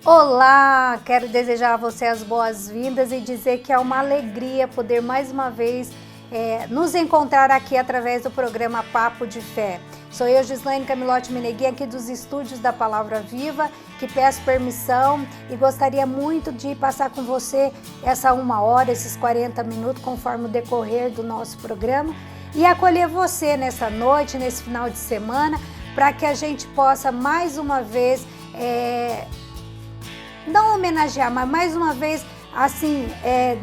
Olá, quero desejar a você as boas-vindas e dizer que é uma alegria poder mais uma vez nos encontrar aqui através do programa Papo de Fé. Sou eu, Gislaine Camilotti Meneguin, aqui dos estúdios da Palavra Viva, que peço permissão e gostaria muito de passar com você essa 1 hora, esses 40 minutos, conforme o decorrer do nosso programa, e acolher você nessa noite, nesse final de semana, para que a gente possa mais uma vez, não homenagear, mas mais uma vez, assim,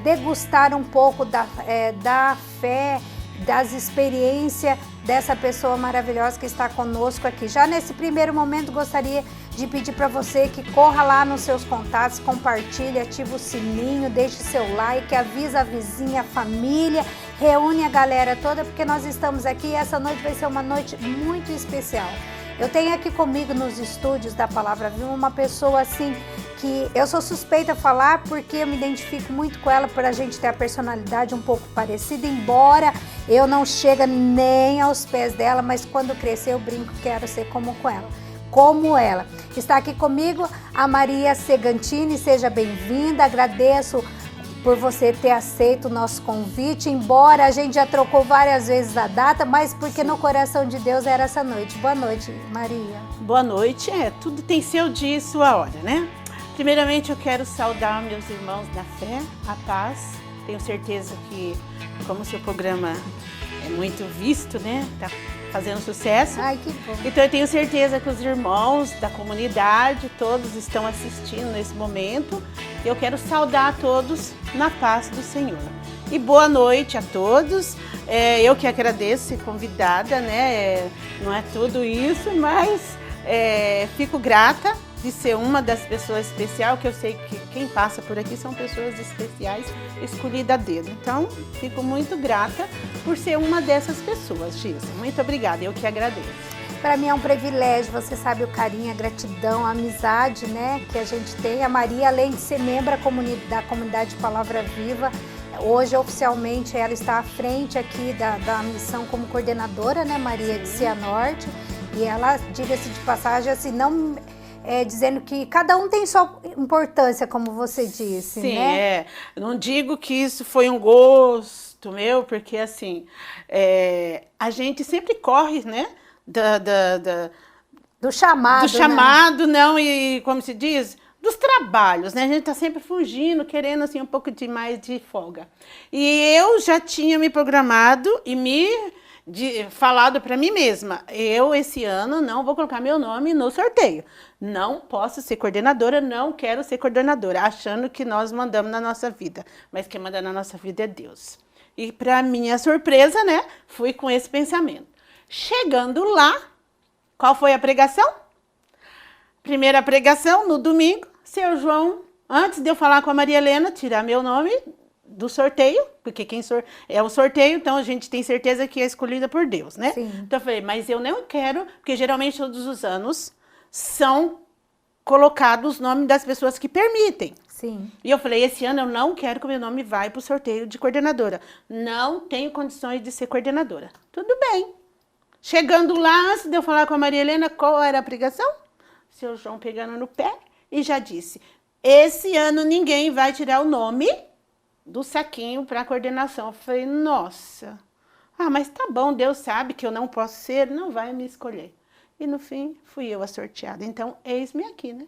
degustar um pouco da fé, das experiências dessa pessoa maravilhosa que está conosco aqui. Já nesse primeiro momento, gostaria de pedir para você que corra lá nos seus contatos, compartilhe, ative o sininho, deixe seu like, avisa a vizinha, a família, reúne a galera toda, porque nós estamos aqui e essa noite vai ser uma noite muito especial. Eu tenho aqui comigo nos estúdios da Palavra Viva uma pessoa assim que eu sou suspeita a falar porque eu me identifico muito com ela por a gente ter a personalidade um pouco parecida, embora eu não chegue nem aos pés dela, mas quando crescer eu brinco, quero ser como ela. Está aqui comigo a Maria Segantini, seja bem-vinda, agradeço por você ter aceito o nosso convite, embora a gente já trocou várias vezes a data, mas porque no coração de Deus era essa noite. Boa noite, Maria. Boa noite, tudo tem seu dia e sua hora, né? Primeiramente eu quero saudar meus irmãos na fé, a paz. Tenho certeza que, como o seu programa é muito visto, né? Tá fazendo sucesso. Ai, que bom. Então eu tenho certeza que os irmãos da comunidade, todos estão assistindo nesse momento. Eu quero saudar a todos na paz do Senhor. E boa noite a todos. Eu que agradeço ser convidada, né? Não é tudo isso, mas fico grata de ser uma das pessoas especiais, que eu sei que quem passa por aqui são pessoas especiais, escolhidas a dedo. Então, fico muito grata por ser uma dessas pessoas, Gisa. Muito obrigada, eu que agradeço. Para mim é um privilégio, você sabe o carinho, a gratidão, a amizade, né, que a gente tem. A Maria, além de ser membro da comunidade Palavra Viva, hoje oficialmente ela está à frente aqui da missão como coordenadora, né, Maria, de Cianorte. E ela, diga-se de passagem, assim, não... dizendo que cada um tem sua importância, como você disse, sim, né? Não digo que isso foi um gosto meu, porque assim, a gente sempre corre, né? Do chamado. Do chamado, né? Não, e como se diz, dos trabalhos, né? A gente tá sempre fugindo, querendo assim um pouco de mais de folga. E eu já tinha me programado e falado para mim mesma, eu esse ano não vou colocar meu nome no sorteio. Não posso ser coordenadora, não quero ser coordenadora, achando que nós mandamos na nossa vida. Mas quem manda na nossa vida é Deus. E para minha surpresa, né, fui com esse pensamento. Chegando lá, qual foi a pregação? Primeira pregação, no domingo, seu João, antes de eu falar com a Maria Helena, tirar meu nome do sorteio, porque quem é o sorteio, então a gente tem certeza que é escolhida por Deus, né? Sim. Então eu falei, mas eu não quero, porque geralmente todos os anos são colocados os nomes das pessoas que permitem. Sim. E eu falei, esse ano eu não quero que o meu nome vá para o sorteio de coordenadora. Não tenho condições de ser coordenadora. Tudo bem. Chegando lá, antes de eu falar com a Maria Helena, qual era a pregação? Seu João pegando no pé e já disse, esse ano ninguém vai tirar o nome do saquinho para a coordenação. Eu falei, nossa, mas tá bom, Deus sabe que eu não posso ser, não vai me escolher. E no fim, fui eu a sorteada. Então, eis-me aqui, né?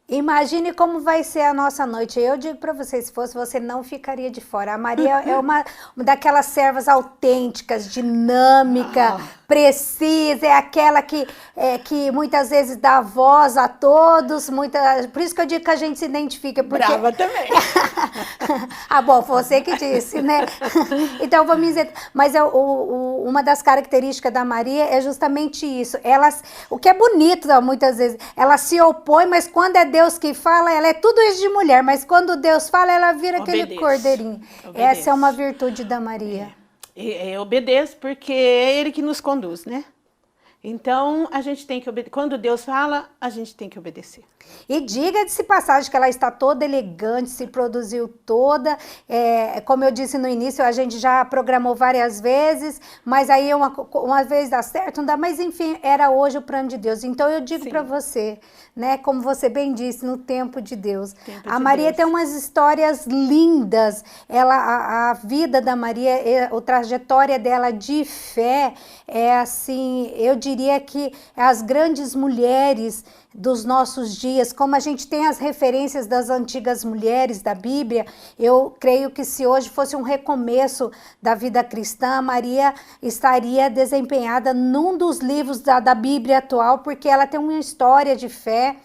Imagine como vai ser a nossa noite. Eu digo para você, se fosse você, não ficaria de fora. A Maria é uma daquelas servas autênticas, dinâmica, precisa, é aquela que muitas vezes dá voz a todos. Por isso que eu digo que a gente se identifica. Porque... Brava também. Bom, você que disse, né? Então, vamos dizer... Mas uma das características da Maria é justamente isso. O que é bonito, muitas vezes, ela se opõe, mas quando é Deus que fala, ela é tudo isso de mulher, mas quando Deus fala, ela vira aquele cordeirinho. Essa é uma virtude da Maria. Eu obedeço porque é Ele que nos conduz, né? Então, a gente tem que obedecer. Quando Deus fala, a gente tem que obedecer. E diga-se passagem que ela está toda elegante, se produziu toda, como eu disse no início, a gente já programou várias vezes, mas aí uma vez dá certo, não dá, mas enfim, era hoje o plano de Deus. Então eu digo para você, né, como você bem disse, no tempo de Deus. A Maria tem umas histórias lindas, a vida da Maria, a trajetória dela de fé, é assim, eu diria que as grandes mulheres dos nossos dias, como a gente tem as referências das antigas mulheres da Bíblia, eu creio que se hoje fosse um recomeço da vida cristã, Maria estaria desempenhada num dos livros da Bíblia atual, porque ela tem uma história de fé,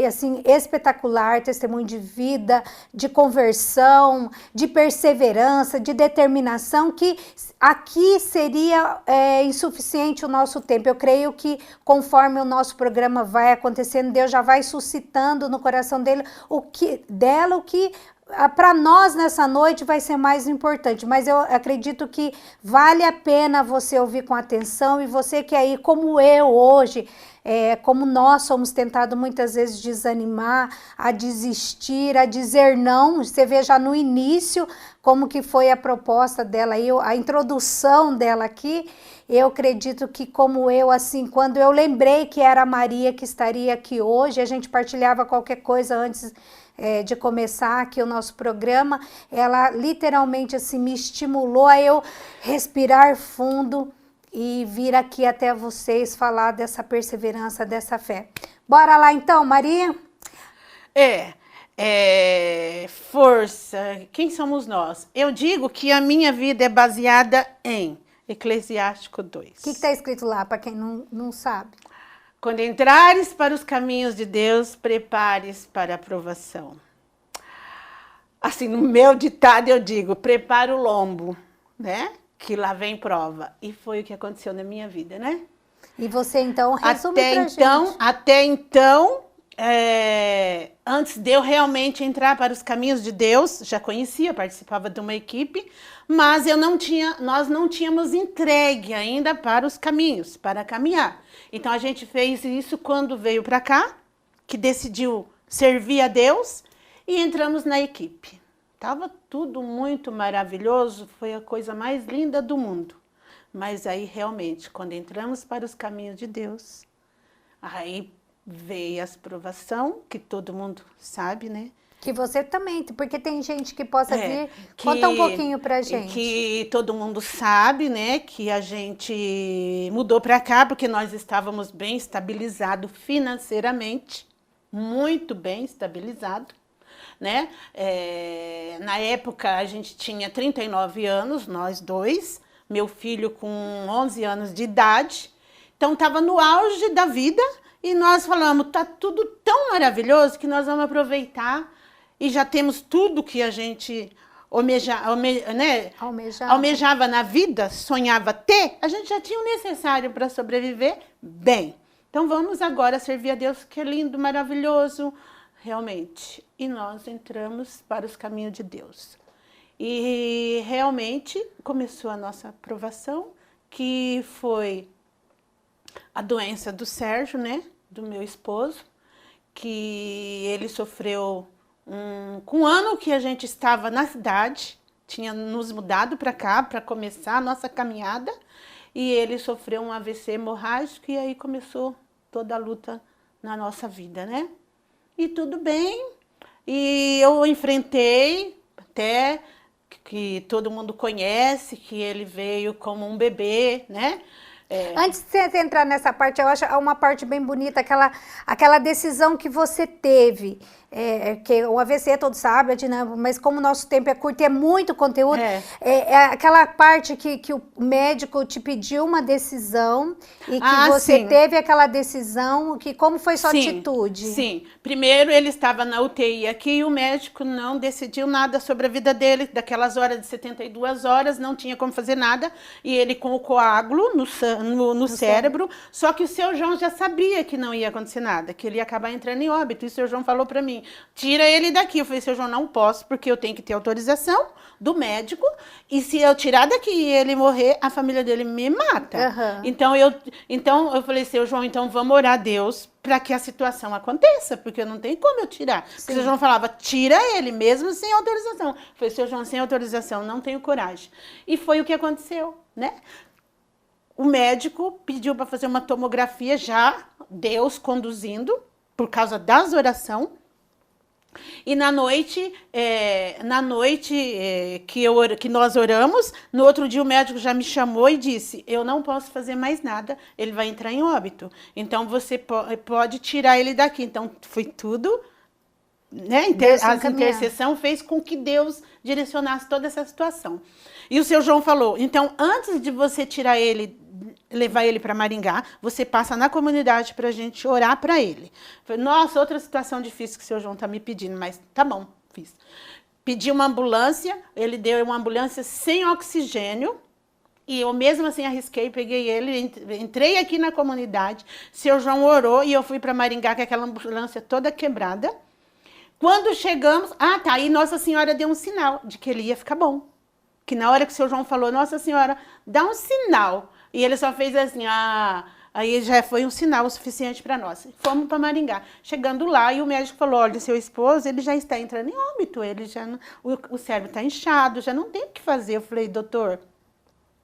assim, espetacular, testemunho de vida, de conversão, de perseverança, de determinação, que aqui seria insuficiente o nosso tempo. Eu creio que conforme o nosso programa vai acontecendo, Deus já vai suscitando no coração dele o que para nós nessa noite vai ser mais importante, mas eu acredito que vale a pena você ouvir com atenção, e você que aí, como eu hoje, como nós somos tentados muitas vezes desanimar, a desistir, a dizer não. Você vê já no início como que foi a proposta dela, a introdução dela aqui. Eu acredito que como eu, assim, quando eu lembrei que era a Maria que estaria aqui hoje, a gente partilhava qualquer coisa antes de começar aqui o nosso programa, ela literalmente assim me estimulou a eu respirar fundo e vir aqui até vocês falar dessa perseverança, dessa fé. Bora lá então, Maria? Força, quem somos nós? Eu digo que a minha vida é baseada em Eclesiástico 2. O que está escrito lá, para quem não sabe? Quando entrares para os caminhos de Deus, prepares para a aprovação. Assim, no meu ditado eu digo, prepara o lombo, né? Que lá vem prova. E foi o que aconteceu na minha vida, né? E você então resume pra gente. Até então, antes de eu realmente entrar para os caminhos de Deus, já conhecia, participava de uma equipe, mas nós não tínhamos entregue ainda para os caminhos, para caminhar. Então a gente fez isso quando veio para cá, que decidiu servir a Deus, e entramos na equipe. Tava tudo muito maravilhoso, foi a coisa mais linda do mundo. Mas aí realmente, quando entramos para os caminhos de Deus, aí veio a provação, que todo mundo sabe, né? Que você também, porque tem gente que possa vir. Conta um pouquinho pra gente. Que todo mundo sabe, né? Que a gente mudou para cá porque nós estávamos bem estabilizados financeiramente, muito bem estabilizado, né? Na época a gente tinha 39 anos, nós dois, meu filho com 11 anos de idade, então estava no auge da vida e nós falamos, tá tudo tão maravilhoso que nós vamos aproveitar. E já temos tudo que a gente almejava na vida, sonhava ter, a gente já tinha o necessário para sobreviver bem. Então vamos agora servir a Deus, que é lindo, maravilhoso, realmente. E nós entramos para os caminhos de Deus. E realmente começou a nossa aprovação, que foi a doença do Sérgio, né, do meu esposo, que ele sofreu... com um ano que a gente estava na cidade, tinha nos mudado para cá para começar a nossa caminhada, e ele sofreu um AVC hemorrágico, e aí começou toda a luta na nossa vida, né? E tudo bem, e eu enfrentei, até que todo mundo conhece, que ele veio como um bebê, né? Antes de você entrar nessa parte, eu acho uma parte bem bonita, aquela decisão que você teve, que o AVC todos sabem, né? Mas como o nosso tempo é curto e é muito conteúdo, aquela parte que o médico te pediu uma decisão e que você teve aquela decisão, como foi sua atitude? Sim, primeiro ele estava na UTI aqui e o médico não decidiu nada sobre a vida dele, daquelas horas de 72 horas, não tinha como fazer nada, e ele com o coágulo no cérebro, só que o seu João já sabia que não ia acontecer nada, que ele ia acabar entrando em óbito, e o seu João falou para mim, assim, tira ele daqui. Eu falei, seu João, não posso, porque eu tenho que ter autorização do médico, e se eu tirar daqui e ele morrer, a família dele me mata. Aham. Então eu falei, seu João, então vamos orar a Deus para que a situação aconteça, porque não tem como eu tirar. Porque o seu João falava, tira ele, mesmo sem autorização. Eu falei, seu João, sem autorização, não tenho coragem. E foi o que aconteceu, né? O médico pediu para fazer uma tomografia já, Deus conduzindo, por causa das orações. E na noite que nós oramos, no outro dia o médico já me chamou e disse, eu não posso fazer mais nada, ele vai entrar em óbito. Então, você pode tirar ele daqui. Então, foi tudo, né? A intercessão fez com que Deus direcionasse toda essa situação. E o seu João falou, então, antes de você tirar ele, levar ele para Maringá, você passa na comunidade para a gente orar para ele. Falei, nossa, outra situação difícil que o seu João está me pedindo, mas tá bom, fiz. Pedi uma ambulância, ele deu uma ambulância sem oxigênio, e eu mesmo assim arrisquei, peguei ele, entrei aqui na comunidade, seu João orou e eu fui para Maringá com aquela ambulância toda quebrada. Quando chegamos, aí Nossa Senhora deu um sinal de que ele ia ficar bom. Que na hora que o seu João falou, Nossa Senhora, dá um sinal. E ele só fez assim, aí já foi um sinal o suficiente para nós. Fomos para Maringá. Chegando lá, e o médico falou, olha, seu esposo, ele já está entrando em óbito, ele já não, o cérebro está inchado, já não tem o que fazer. Eu falei, doutor,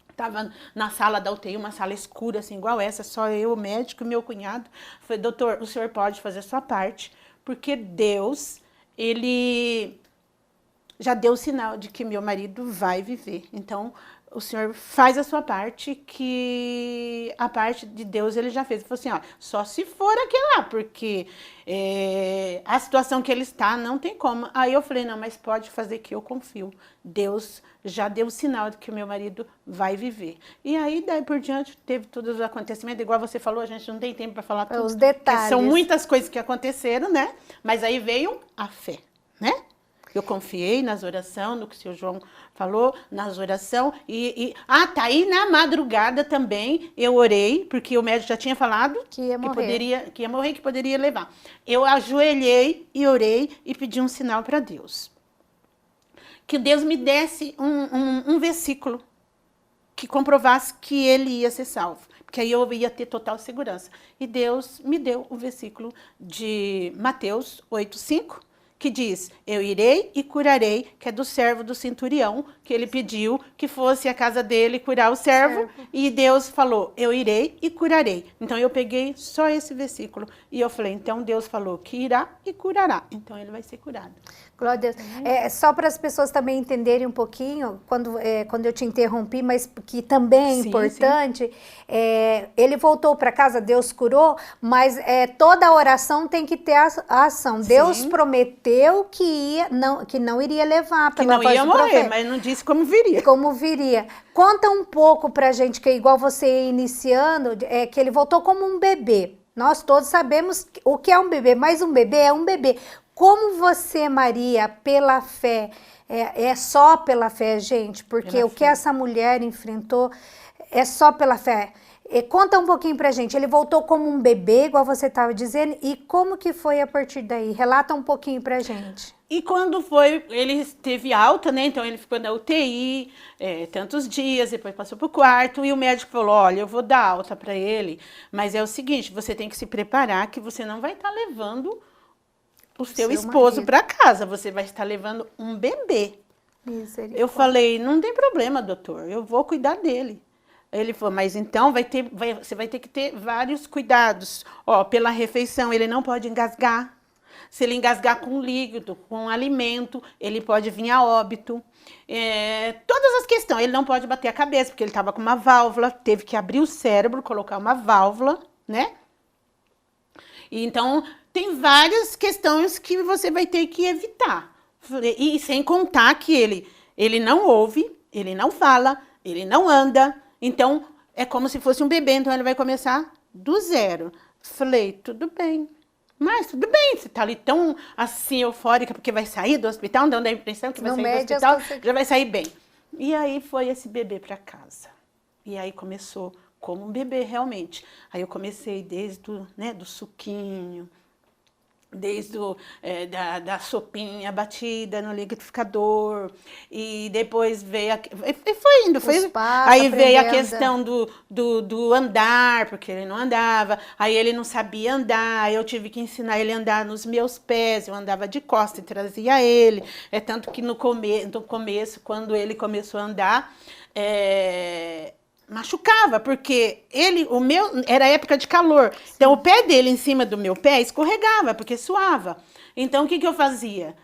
estava na sala da UTI, uma sala escura, assim, igual essa, só eu, o médico e meu cunhado. Eu falei, doutor, o senhor pode fazer a sua parte, porque Deus, ele já deu o sinal de que meu marido vai viver. Então, o senhor faz a sua parte, que a parte de Deus ele já fez. Ele falou assim, ó, só se for aquele lá, porque a situação que ele está, não tem como. Aí eu falei, não, mas pode fazer que eu confio. Deus já deu o sinal de que o meu marido vai viver. E aí, daí por diante, teve todos os acontecimentos. Igual você falou, a gente não tem tempo para falar tudo. Os detalhes. São muitas coisas que aconteceram, né? Mas aí veio a fé, né? Eu confiei nas orações, no que o seu João falou, nas orações. Aí na madrugada também eu orei, porque o médico já tinha falado que ia morrer, que poderia levar. Eu ajoelhei e orei e pedi um sinal para Deus. Que Deus me desse um versículo que comprovasse que ele ia ser salvo. Porque aí eu ia ter total segurança. E Deus me deu o versículo de Mateus 8:5. Que diz, eu irei e curarei, que é do servo do centurião, que ele pediu que fosse a casa dele curar o servo, e Deus falou, eu irei e curarei. Então eu peguei só esse versículo, e eu falei, então Deus falou que irá e curará, então ele vai ser curado. Glória a Deus. Só para as pessoas também entenderem um pouquinho, quando eu te interrompi, mas que também é importante, ele voltou para casa, Deus curou, mas toda oração tem que ter a ação. Deus prometeu que não iria levar pela voz do profeta. Que não ia morrer, mas não disse como viria. Como viria. Conta um pouco pra gente, que é igual você iniciando, que ele voltou como um bebê. Nós todos sabemos o que é um bebê, mas um bebê é um bebê. Como você, Maria, pela fé, é só pela fé, gente, porque o que essa mulher enfrentou é só pela fé. Conta um pouquinho pra gente, ele voltou como um bebê, igual você estava dizendo, e como que foi a partir daí? Relata um pouquinho pra gente. E quando foi, ele teve alta, né? Então ele ficou na UTI tantos dias, depois passou pro quarto, e o médico falou, olha, eu vou dar alta para ele, mas é o seguinte, você tem que se preparar que você não vai estar levando o seu esposo para casa, você vai estar levando um bebê. Eu falei, não tem problema, doutor, eu vou cuidar dele. Ele falou, mas então você vai ter que ter vários cuidados. Ó, pela refeição, ele não pode engasgar. Se ele engasgar com líquido, com alimento, ele pode vir a óbito. Todas as questões, ele não pode bater a cabeça, porque ele estava com uma válvula, teve que abrir o cérebro, colocar uma válvula, né? E então, tem várias questões que você vai ter que evitar. E sem contar que ele não ouve, ele não fala, ele não anda. Então, é como se fosse um bebê, então ele vai começar do zero. Falei, tudo bem. Mas tudo bem, você tá ali tão assim eufórica porque vai sair do hospital, dando a impressão que vai sair do hospital, já vai sair bem. E aí foi esse bebê para casa. E aí começou como um bebê realmente. Aí eu comecei desde do suquinho, desde da sopinha batida no liquidificador, e depois veio, e foi indo, aí veio a questão do andar, porque ele não andava, aí ele não sabia andar, eu tive que ensinar ele a andar nos meus pés, eu andava de costas e trazia ele, tanto que no começo, quando ele começou a andar, machucava, porque era época de calor. Sim. Então o pé dele em cima do meu pé escorregava, porque suava. Então o que eu fazia?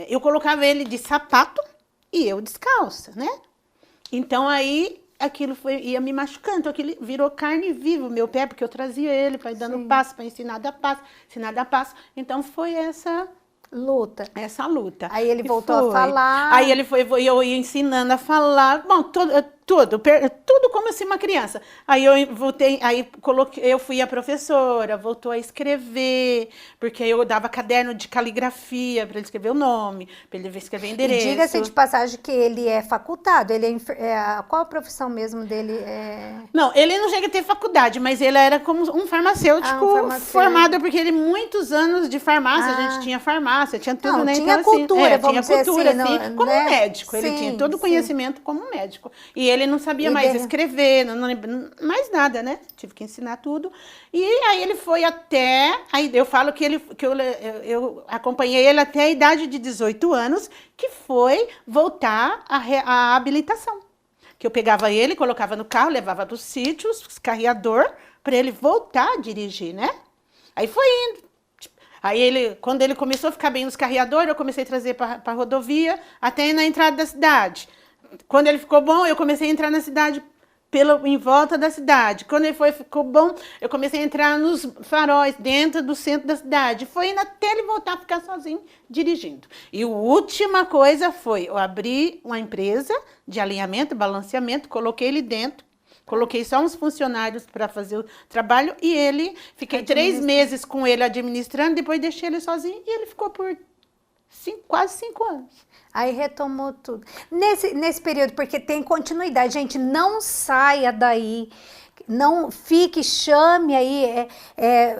Eu colocava ele de sapato e eu descalça, né? Então aí aquilo ia me machucando, então aquilo virou carne viva o meu pé, porque eu trazia ele para ir dando passo, para ensinar a dar passo. Então foi essa luta. Aí ele voltou a falar. Aí eu ia ensinando a falar. Bom, tudo como assim uma criança. Aí eu voltei, eu fui a professora, voltou a escrever, porque eu dava caderno de caligrafia para ele escrever o nome, para ele escrever endereço. E diga-se de passagem que ele é facultado, qual a profissão mesmo dele? Não, ele não chega a ter faculdade, mas ele era como um farmacêutico, formado, porque ele muitos anos de farmácia, a gente tinha farmácia, tinha tudo, né? Tinha então, cultura, assim, vamos dizer cultura, assim, como médico, ele tinha todo o conhecimento como médico. E ele não sabia mais escrever, não mais nada, né? Tive que ensinar tudo. E aí ele foi aí eu falo que eu acompanhei ele até a idade de 18 anos, que foi voltar à habilitação. Que eu pegava ele, colocava no carro, levava para os sítios, carreador, para ele voltar a dirigir, né? Aí foi indo. Aí quando ele começou a ficar bem nos carreadores, eu comecei a trazer para a rodovia, até na entrada da cidade. Quando ele ficou bom, eu comecei a entrar na cidade, em volta da cidade. Quando ele ficou bom, eu comecei a entrar nos faróis, dentro do centro da cidade. Foi indo até ele voltar a ficar sozinho, dirigindo. E a última coisa foi, eu abri uma empresa de alinhamento, balanceamento, coloquei ele dentro, coloquei só uns funcionários para fazer o trabalho e fiquei 3 meses com ele administrando, depois deixei ele sozinho e ele ficou por quase 5 anos. Aí retomou tudo. Nesse período, porque tem continuidade, gente, não saia daí, não fique, chame aí,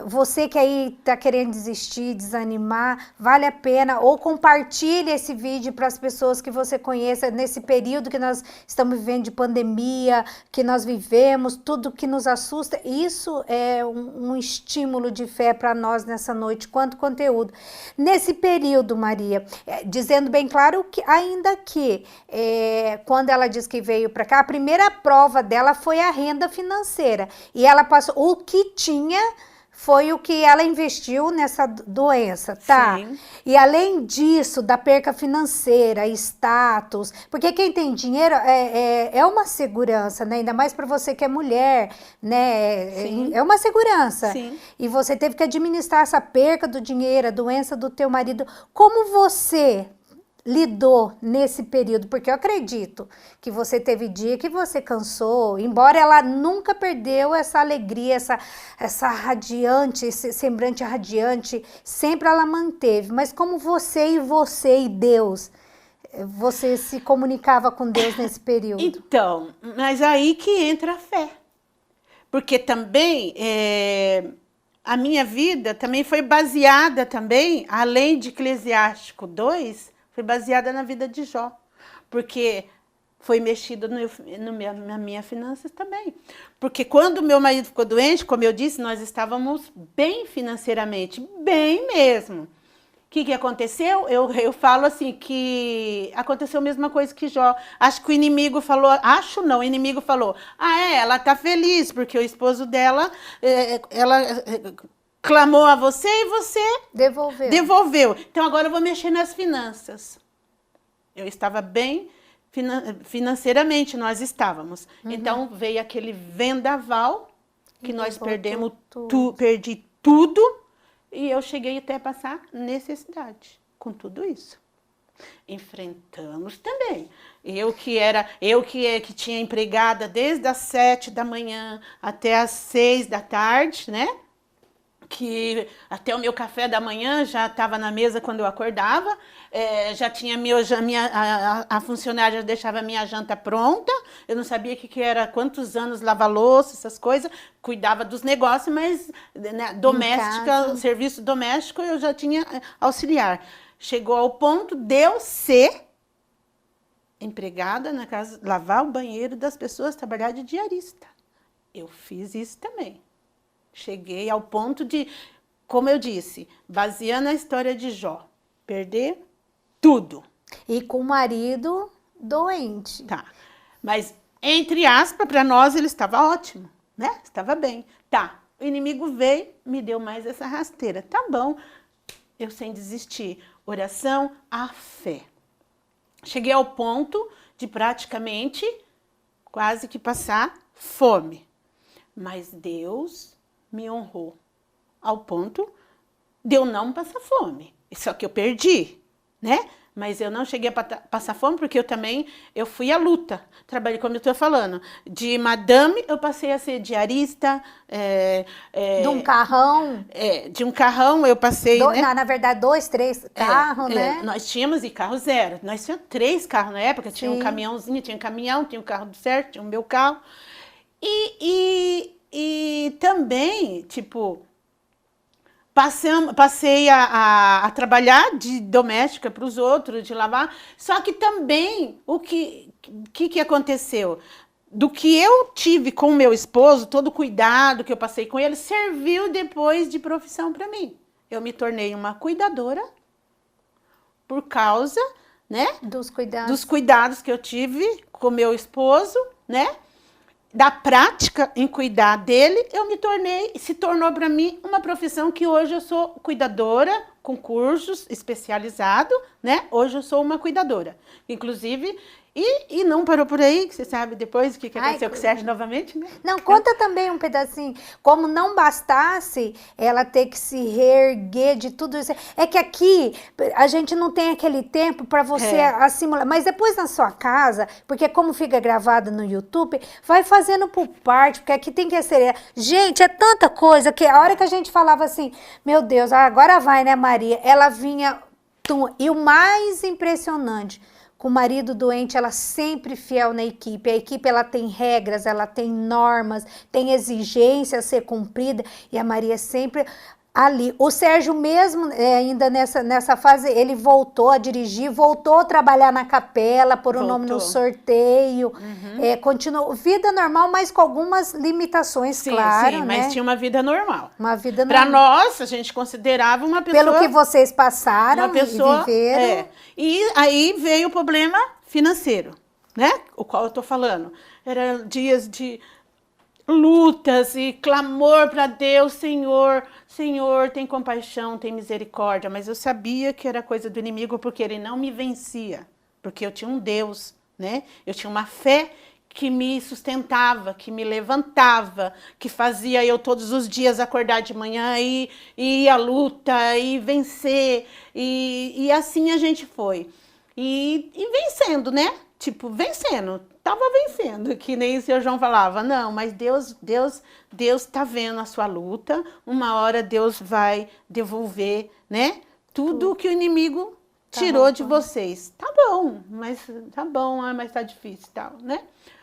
você que aí está querendo desistir, desanimar, vale a pena, ou compartilhe esse vídeo para as pessoas que você conheça nesse período que nós estamos vivendo de pandemia, que nós vivemos, tudo que nos assusta, isso é um estímulo de fé para nós nessa noite, quanto conteúdo. Nesse período, Maria, dizendo bem claro que ainda que quando ela diz que veio para cá, a primeira prova dela foi a renda financeira. E ela passou, o que tinha foi o que ela investiu nessa doença, tá? Sim. E além disso, da perca financeira, status, porque quem tem dinheiro é uma segurança, né? Ainda mais para você que é mulher, né? Sim. É uma segurança. Sim. E você teve que administrar essa perca do dinheiro, a doença do teu marido. Como você lidou nesse período? Porque eu acredito que você teve dia que você cansou, embora ela nunca perdeu essa alegria, essa radiante, esse semblante radiante, sempre ela manteve. Mas como você e Deus, você se comunicava com Deus nesse período? Então, mas aí que entra a fé. Porque também a minha vida também foi baseada também, além de Eclesiástico 2, foi baseada na vida de Jó, porque foi mexido na minha finanças também. Porque quando meu marido ficou doente, como eu disse, nós estávamos bem financeiramente, bem mesmo. O que aconteceu? Eu falo assim, que aconteceu a mesma coisa que Jó. Acho que o inimigo falou, o inimigo falou, ela está feliz, porque o esposo dela, ela clamou a você e você devolveu. Então agora eu vou mexer nas finanças. Eu estava bem financeiramente, nós estávamos. Uhum. Então veio aquele vendaval que nós perdemos, perdi tudo, e eu cheguei até a passar necessidade com tudo isso. Enfrentamos também. Eu que tinha empregada desde as 7 da manhã até as 6 da tarde, né? que até o meu café da manhã já estava na mesa quando eu acordava, já tinha a funcionária já deixava a minha janta pronta, eu não sabia que era, quantos anos lavar louça, essas coisas, cuidava dos negócios, mas né, doméstica, serviço doméstico eu já tinha auxiliar. Chegou ao ponto de eu ser empregada na casa, lavar o banheiro das pessoas, trabalhar de diarista. Eu fiz isso também. Cheguei ao ponto de, como eu disse, baseando a história de Jó, perder tudo. E com o marido doente. Tá. Mas, entre aspas, para nós ele estava ótimo, né? Estava bem. Tá. O inimigo veio, me deu mais essa rasteira. Tá bom. Eu sem desistir. Oração, a fé. Cheguei ao ponto de praticamente quase que passar fome. Mas Deus me honrou ao ponto de eu não passar fome. Só que eu perdi, né? Mas eu não cheguei a passar fome porque eu fui à luta. Trabalhei, como eu estou falando, de madame, eu passei a ser diarista. De um carrão. De um carrão eu passei, né? Na verdade, 2, 3 carros, né? Nós tínhamos e carro zero. Nós tínhamos 3 carros na época. Tinha um caminhãozinho, tinha um caminhão, tinha um carro do certo, tinha o meu carro. E também, tipo, passei a trabalhar de doméstica para os outros, de lavar. Só que também, o que aconteceu? Do que eu tive com o meu esposo, todo o cuidado que eu passei com ele, serviu depois de profissão para mim. Eu me tornei uma cuidadora por causa, né? Dos cuidados. Dos cuidados que eu tive com meu esposo, né? Da prática em cuidar dele, se tornou para mim uma profissão que hoje eu sou cuidadora, com cursos especializados, né? Hoje eu sou uma cuidadora. Inclusive, e não parou por aí, que você sabe depois o que aconteceu com o Sérgio novamente, né? Não, conta também um pedacinho, como não bastasse ela ter que se reerguer de tudo isso. É que aqui a gente não tem aquele tempo para você assimilar, mas depois na sua casa, porque como fica gravado no YouTube, vai fazendo por parte, porque aqui tem que acelerar. Gente, é tanta coisa que a hora que a gente falava assim, meu Deus, agora vai, né, Maria? Ela vinha, e o mais impressionante, com o marido doente, ela sempre fiel na equipe. A equipe, ela tem regras, ela tem normas, tem exigências a ser cumprida. E a Maria sempre ali. O Sérgio mesmo, ainda nessa fase, ele voltou a dirigir, voltou a trabalhar na capela, pôr o nome no sorteio. Continuou. Vida normal, mas com algumas limitações, claro. Sim, mas tinha uma vida normal. Uma vida normal. Para nós, a gente considerava uma pessoa... Pelo que vocês passaram uma pessoa, e viveram. E aí veio o problema financeiro, né? O qual eu estou falando. Eram dias de lutas e clamor para Deus, Senhor, tem compaixão, tem misericórdia. Mas eu sabia que era coisa do inimigo porque ele não me vencia. Porque eu tinha um Deus, né? Eu tinha uma fé que me sustentava, que me levantava, que fazia eu todos os dias acordar de manhã e ir à luta e vencer. E assim a gente foi. E vencendo, né? Tipo, vencendo. Tava vencendo, que nem o seu João falava. Não, mas Deus tá vendo a sua luta. Uma hora Deus vai devolver, né? Tudo que o inimigo tirou de vocês. Tá bom, mas tá difícil e tal, né?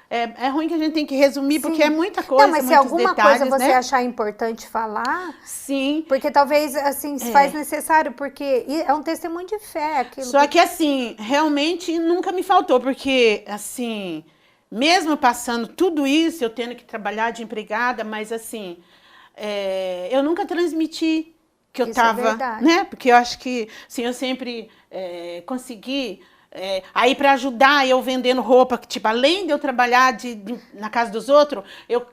É ruim que a gente tem que resumir, porque é muita coisa, mas se alguma detalhes, coisa você né? achar importante falar... Sim. Porque talvez, assim, se faz necessário, porque é um testemunho de fé. Aquilo Só que, assim, realmente nunca me faltou, porque, assim, mesmo passando tudo isso, eu tendo que trabalhar de empregada, mas, assim, eu nunca transmiti que eu estava, né? Porque eu acho que, assim, eu sempre consegui... aí, para ajudar eu vendendo roupa, que, tipo, além de eu trabalhar na casa dos outros, eu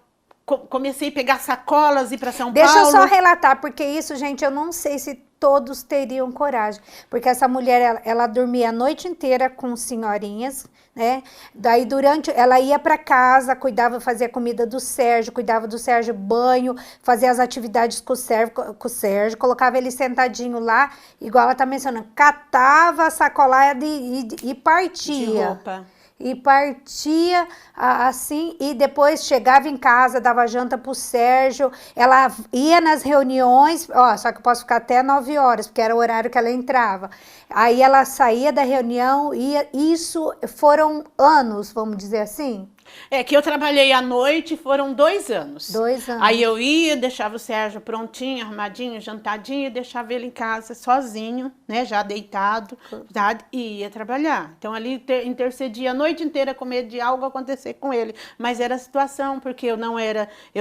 comecei a pegar sacolas e ir para São Paulo. Deixa eu só relatar, porque isso, gente, eu não sei se todos teriam coragem. Porque essa mulher, ela dormia a noite inteira com senhorinhas, né? Daí, ela ia para casa, fazia comida do Sérgio, cuidava do Sérgio, banho, fazia as atividades com o Sérgio, colocava ele sentadinho lá, igual ela tá mencionando, catava a sacolada e partia. De roupa. e partia assim, e depois chegava em casa, dava janta pro Sérgio, ela ia nas reuniões, ó, só que eu posso ficar até 9 horas, porque era o horário que ela entrava. Aí ela saía da reunião, ia, isso foram anos, vamos dizer assim? É que eu trabalhei à noite, foram 2 anos. 2 anos. Aí eu ia, deixava o Sérgio prontinho, arrumadinho, jantadinho, e deixava ele em casa sozinho, né, já deitado, tá, e ia trabalhar. Então ali intercedia a noite inteira com medo de algo acontecer com ele. Mas era a situação, porque eu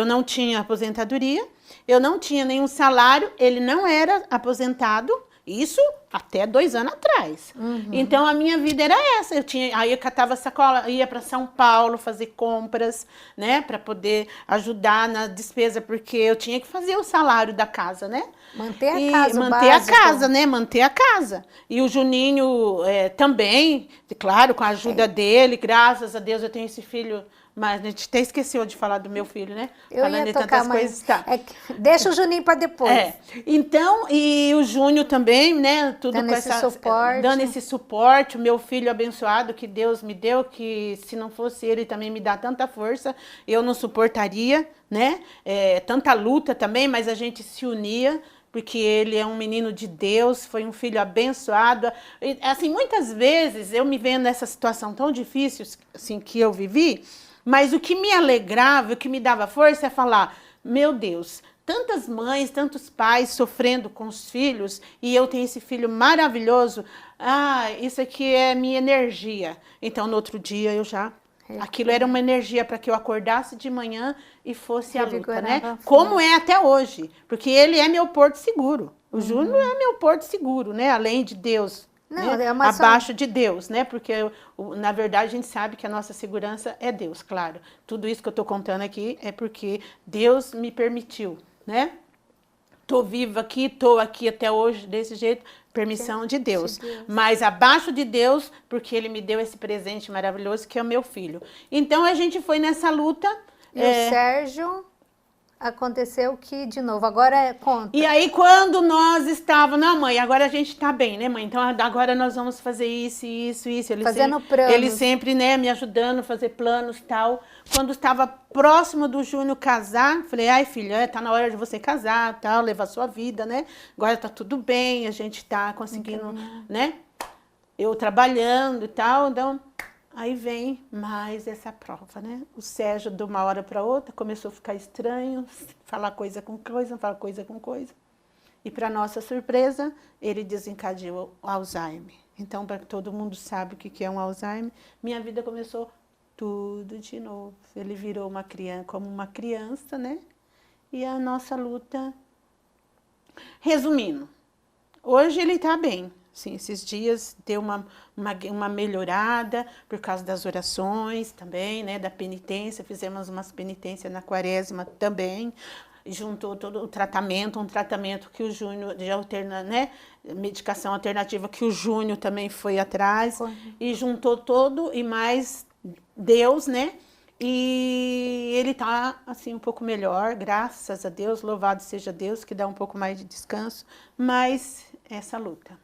não tinha aposentadoria, eu não tinha nenhum salário, ele não era aposentado. Isso até 2 anos atrás. Então a minha vida era essa. Aí eu catava sacola, ia para São Paulo fazer compras, né, para poder ajudar na despesa, porque eu tinha que fazer o salário da casa, né? Manter a casa, manter a casa, né? Manter a casa. E o Juninho também, claro, com a ajuda dele, graças a Deus eu tenho esse filho. Mas a gente até esqueceu de falar do meu filho, né? Eu falando ia de tocar, tantas coisas, tá. Deixa o Juninho para depois. Então, e o Júnior também, né? Tudo dando com esse suporte. Dando esse suporte, o meu filho abençoado que Deus me deu, que se não fosse ele também me dá tanta força, eu não suportaria, né? Tanta luta também, mas a gente se unia, porque ele é um menino de Deus, foi um filho abençoado. E, assim, muitas vezes eu me vendo nessa situação tão difícil assim, que eu vivi, mas o que me alegrava, o que me dava força é falar, meu Deus, tantas mães, tantos pais sofrendo com os filhos, e eu tenho esse filho maravilhoso, isso aqui é minha energia. Então, no outro dia, aquilo era uma energia para que eu acordasse de manhã e fosse a luta, né? Como é até hoje, porque ele é meu porto seguro. O Júnior é meu porto seguro, né? Além de Deus. Não, né? Abaixo de Deus, né? Porque, na verdade, a gente sabe que a nossa segurança é Deus, claro. Tudo isso que eu estou contando aqui é porque Deus me permitiu, né? Estou viva aqui, estou aqui até hoje desse jeito, permissão de Deus. Mas abaixo de Deus, porque Ele me deu esse presente maravilhoso que é o meu filho. Então, a gente foi nessa luta. E o Sérgio... Aconteceu que, de novo, agora conta. E aí, quando nós estávamos... Não, mãe, agora a gente está bem, né, mãe? Então, agora nós vamos fazer isso. Fazendo planos. Ele sempre, né, me ajudando a fazer planos e tal. Quando estava próximo do Júnior casar, falei, ai, filha, tá na hora de você casar, tal, levar sua vida, né? Agora tá tudo bem, a gente tá conseguindo, né? Eu trabalhando e tal, então... Aí vem mais essa prova, né? O Sérgio, de uma hora para outra, começou a ficar estranho, falar coisa com coisa, falar coisa com coisa. E, para nossa surpresa, ele desencadeou o Alzheimer. Então, para que todo mundo sabe o que é um Alzheimer, minha vida começou tudo de novo. Ele virou uma criança, como uma criança, né? E a nossa luta... Resumindo, hoje ele está bem. Sim, esses dias deu uma melhorada por causa das orações também, né, da penitência, fizemos umas penitências na quaresma também, juntou todo o tratamento, um tratamento que o Júnior, de né, medicação alternativa que o Júnior também foi atrás, e juntou todo e mais Deus, né, e ele tá assim um pouco melhor, graças a Deus, louvado seja Deus, que dá um pouco mais de descanso, mas essa luta.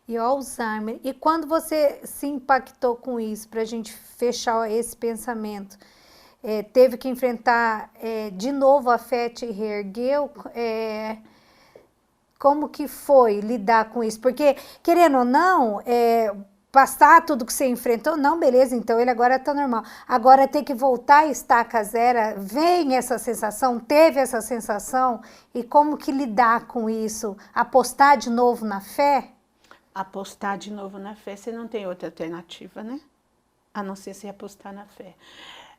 E o Alzheimer. E quando você se impactou com isso, para a gente fechar esse pensamento, teve que enfrentar de novo a fé te reergueu? Como que foi lidar com isso? Porque, querendo ou não, passar tudo que você enfrentou, não, beleza, então ele agora está normal. Agora ter que voltar a estaca zero, vem essa sensação, teve essa sensação, e como que lidar com isso? Apostar de novo na fé? Apostar de novo na fé, você não tem outra alternativa, né? A não ser se apostar na fé.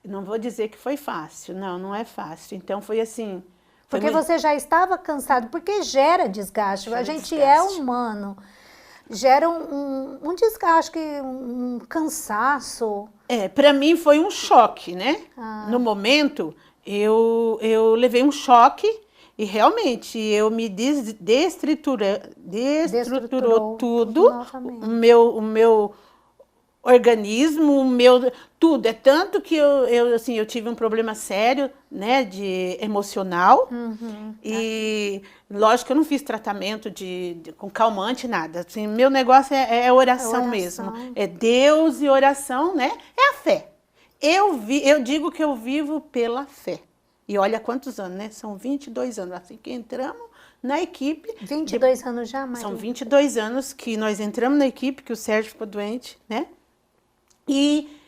Não vou dizer que foi fácil, não é fácil. Então foi assim... Porque você já estava cansado, porque gera desgaste. A gente é humano. Gera um desgaste, um cansaço. Para mim foi um choque, né? No momento, eu levei um choque. E realmente, eu me desestruturou tudo, organismo, meu, tudo. É tanto que eu tive um problema sério, né, de emocional. E lógico que eu não fiz tratamento com calmante, nada. Assim, meu negócio é oração mesmo. É Deus e oração, né? É a fé. Eu digo que eu vivo pela fé. E olha quantos anos, né? São 22 anos. Assim que entramos na equipe. 22 anos já, Maria? São 22 anos que nós entramos na equipe, que o Sérgio ficou doente, né? E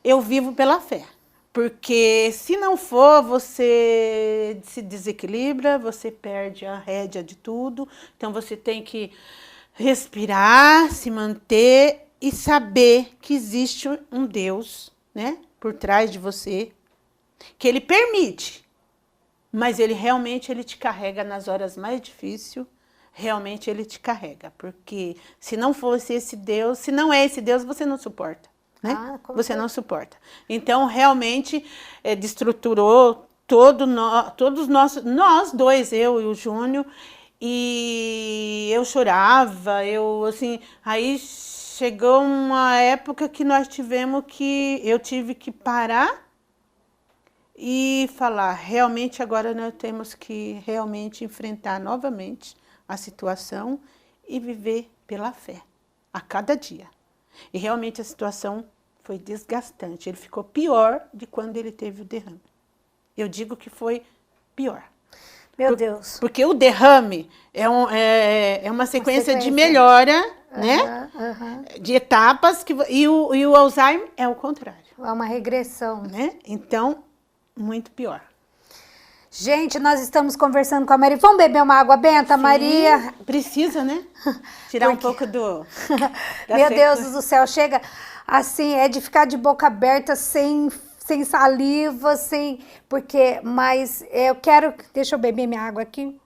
eu vivo pela fé. Porque se não for, você se desequilibra, você perde a rédea de tudo. Então você tem que respirar, se manter e saber que existe um Deus, né, por trás de você, que Ele permite, mas Ele realmente te carrega nas horas mais difíceis. Realmente Ele te carrega, porque se não fosse esse Deus, se não é esse Deus, você não suporta. Né? Você não suporta. Então, realmente, destruturou todos nós dois, eu e o Júnior, e eu chorava, assim, aí chegou uma época que eu tive que parar e falar, realmente agora nós temos que realmente enfrentar novamente a situação e viver pela fé, a cada dia. E realmente a situação foi desgastante. Ele ficou pior de quando ele teve o derrame. Eu digo que foi pior. Meu Deus. Porque o derrame é uma sequência de melhora, né? De etapas, e o Alzheimer é o contrário. É uma regressão. Né? Então, muito pior. Gente, nós estamos conversando com a Maria. Vamos beber uma água benta, sim, Maria? Precisa, né? Tirar um pouco do... Meu Deus do céu, chega assim, é de ficar de boca aberta, sem saliva, mas eu quero... Deixa eu beber minha água aqui.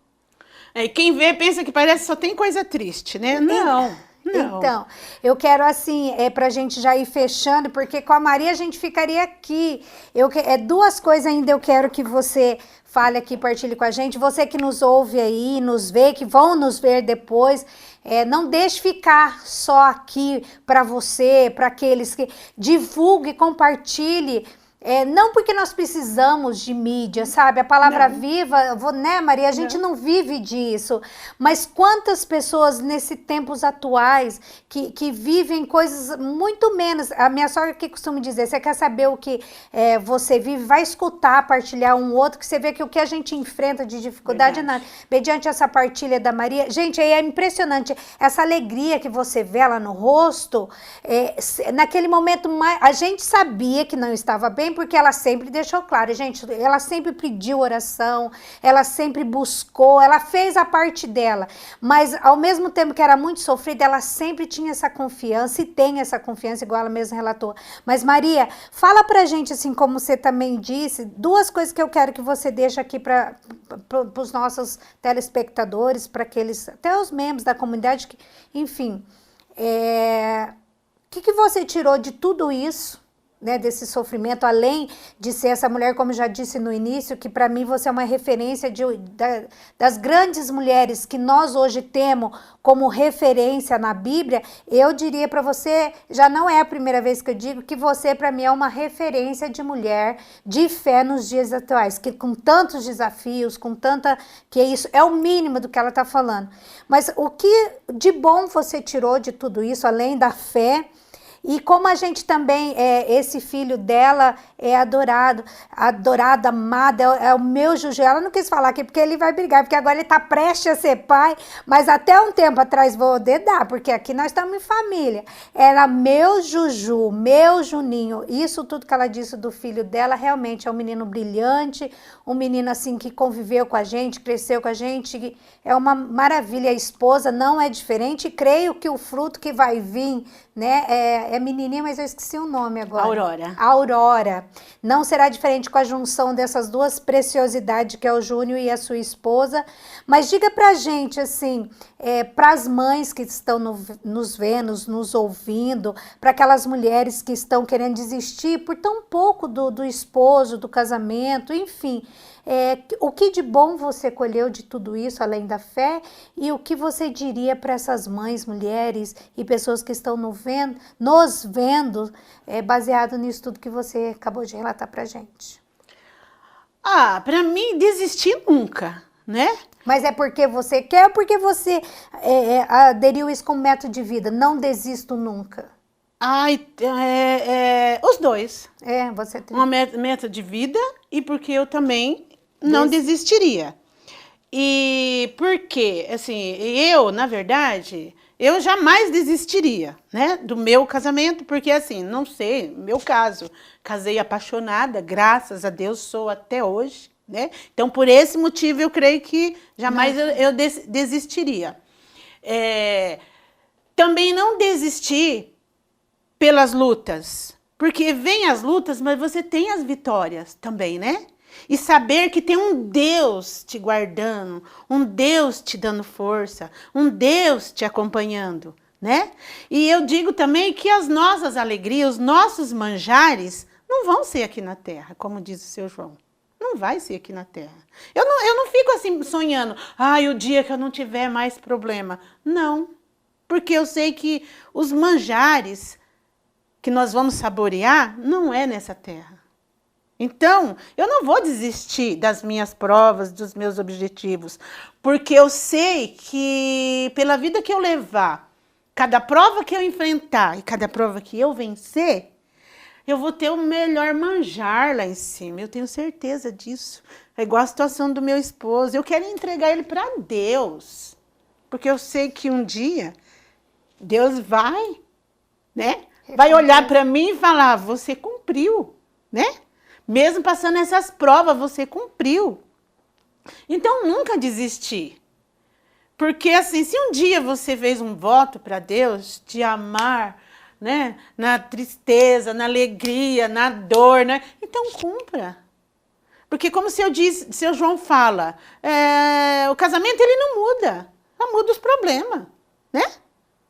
E quem vê pensa que parece que só tem coisa triste, né? Não. Então, eu quero assim, pra gente já ir fechando, porque com a Maria a gente ficaria aqui. Duas coisas ainda eu quero que você fale aqui, partilhe com a gente. Você que nos ouve aí, nos vê, que vão nos ver depois, não deixe ficar só aqui para você, para aqueles que divulgue, compartilhe. Não porque nós precisamos de mídia, sabe? A palavra viva, né, Maria? A gente não vive disso. Mas quantas pessoas nesses tempos atuais que vivem coisas muito menos... A minha sogra que costuma dizer, você quer saber o que você vive, vai escutar, partilhar um outro, que você vê que o que a gente enfrenta de dificuldade, nada. Mediante essa partilha da Maria... Gente, é impressionante. Essa alegria que você vê lá no rosto, naquele momento, a gente sabia que não estava bem, porque ela sempre deixou claro, gente, ela sempre pediu oração, ela sempre buscou, ela fez a parte dela, mas ao mesmo tempo que era muito sofrida, ela sempre tinha essa confiança, e tem essa confiança, igual ela mesma relatou. Mas Maria, fala pra gente, assim, como você também disse, duas coisas que eu quero que você deixe aqui para os nossos telespectadores, para aqueles, até os membros da comunidade, enfim, o que você tirou de tudo isso, né, desse sofrimento, além de ser essa mulher, como já disse no início, que para mim você é uma referência das grandes mulheres que nós hoje temos como referência na Bíblia. Eu diria para você, já não é a primeira vez que eu digo, que você para mim é uma referência de mulher de fé nos dias atuais, que com tantos desafios, que isso é o mínimo do que ela está falando. Mas o que de bom você tirou de tudo isso, além da fé? E como a gente também, esse filho dela é adorado, amado, é o meu Juju. Ela não quis falar aqui porque ele vai brigar, porque agora ele está prestes a ser pai, mas até um tempo atrás vou dedar, porque aqui nós estamos em família. Era meu Juju, meu Juninho. Isso tudo que ela disse do filho dela, realmente é um menino brilhante, um menino assim que conviveu com a gente, cresceu com a gente, é uma maravilha. A esposa não é diferente, e creio que o fruto que vai vir, né, é menininha, mas eu esqueci o nome agora. Aurora. Aurora. Não será diferente com a junção dessas duas preciosidades, que é o Júnior e a sua esposa. Mas diga pra gente, assim, para as mães que estão nos vendo, nos ouvindo, para aquelas mulheres que estão querendo desistir por tão pouco do esposo, do casamento, enfim. O que de bom você colheu de tudo isso, além da fé? E o que você diria para essas mães, mulheres e pessoas que estão nos vendo, baseado nisso tudo que você acabou de relatar para a gente? Para mim, desistir nunca, né? Mas é porque você quer ou porque você aderiu isso como método de vida? Não desisto nunca. Os dois. Você tem. Uma meta de vida e porque eu também não desistiria. E porque, assim, na verdade, eu jamais desistiria, né, do meu casamento, porque, assim, não sei, meu caso, casei apaixonada, graças a Deus sou até hoje, né? Então, por esse motivo, eu creio que jamais eu desistiria. Também não desistir pelas lutas, porque vem as lutas, mas você tem as vitórias também, né? E saber que tem um Deus te guardando, um Deus te dando força, um Deus te acompanhando, né? E eu digo também que as nossas alegrias, os nossos manjares, não vão ser aqui na terra, como diz o seu João. Não vai ser aqui na terra. Eu não fico assim sonhando, o dia que eu não tiver mais problema. Não, porque eu sei que os manjares que nós vamos saborear não é nessa terra. Então, eu não vou desistir das minhas provas, dos meus objetivos, porque eu sei que pela vida que eu levar, cada prova que eu enfrentar e cada prova que eu vencer, eu vou ter o melhor manjar lá em cima, eu tenho certeza disso. É igual a situação do meu esposo, eu quero entregar ele para Deus, porque eu sei que um dia Deus vai, né? Vai olhar para mim e falar, você cumpriu, né? Mesmo passando essas provas, você cumpriu. Então, nunca desistir. Porque, assim, se um dia você fez um voto para Deus de amar, né? Na tristeza, na alegria, na dor, né? Então, cumpra. Porque, como o seu João fala, o casamento, ele não muda. Só muda os problemas, né?